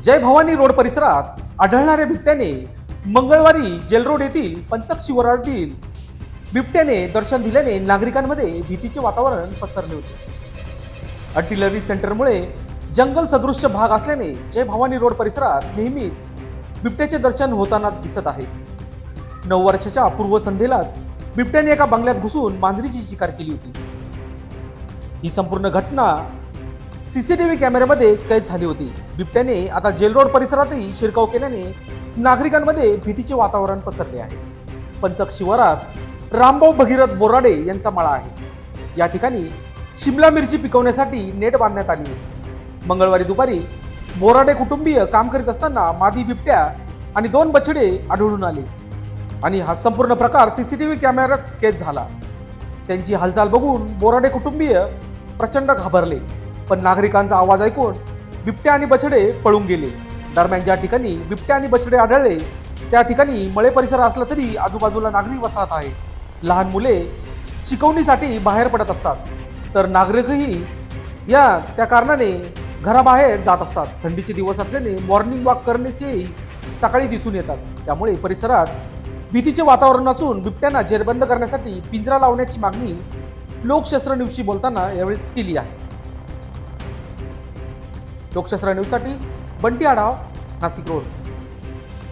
जय Bhavani road परिसरात आढळणाऱ्या बिबट्याने मंगळवारी जेल रोड येथील पंचक शिवारातील बिबट्याने दर्शन दिल्याने नागरिकांमध्ये भीतीचे वातावरण पसरले होते. आर्टिलरी सेंटरमुळे जंगल सदृश्य भाग असल्याने जय भवानी रोड परिसरात नेहमीच बिबट्याचे दर्शन होताना दिसत आहे. 9 वर्षाच्या पूर्वसंध्येलाच बिबट्याने एका बंगल्यात घुसून मांजरीची शिकार केली होती. ही संपूर्ण घटना सीसीटीव्ही कॅमेऱ्यामध्ये कैद झाली होती. बिबट्याने आता जेल रोड परिसरातही शिरकाव केल्याने नागरिकांमध्ये भीतीचे वातावरण पसरले आहे. पंचक शिवारात रामभाऊ भगीरथ बोराडे यांचा मळा आहे. या ठिकाणी शिमला मिरची पिकवण्यासाठी नेट बांधण्यात आली आहे. मंगळवारी दुपारी बोराडे कुटुंबीय काम करीत असताना मादी बिबट्या आणि 2 बछडे आढळून आले आणि हा संपूर्ण प्रकार सीसीटीव्ही कॅमेऱ्यात कैद झाला. त्यांची हालचाल बघून बोराडे कुटुंबीय प्रचंड घाबरले, पण नागरिकांचा आवाज ऐकून बिबट्या आणि बछडे पळून गेले. दरम्यान ज्या ठिकाणी बिबट्या आणि बछडे आढळले त्या ठिकाणी मळे परिसर असला तरी आजूबाजूला नागरिक वसाहत आहे. लहान मुले शिकवणीसाठी बाहेर पडत असतात, तर नागरिकही त्या कारणाने घराबाहेर जात असतात. थंडीचे दिवस असल्याने मॉर्निंग वॉक करण्याचेही सकाळी दिसून येतात. त्यामुळे परिसरात भीतीचे वातावरण असून बिबट्यांना जेरबंद करण्यासाठी पिंजरा लावण्याची मागणी लोकशास्त्र न्यूजशी बोलताना यावेळेस केली आहे. लोकशास्त्र न्यूजसाठी बंटी आढाव, नाशिक रोड.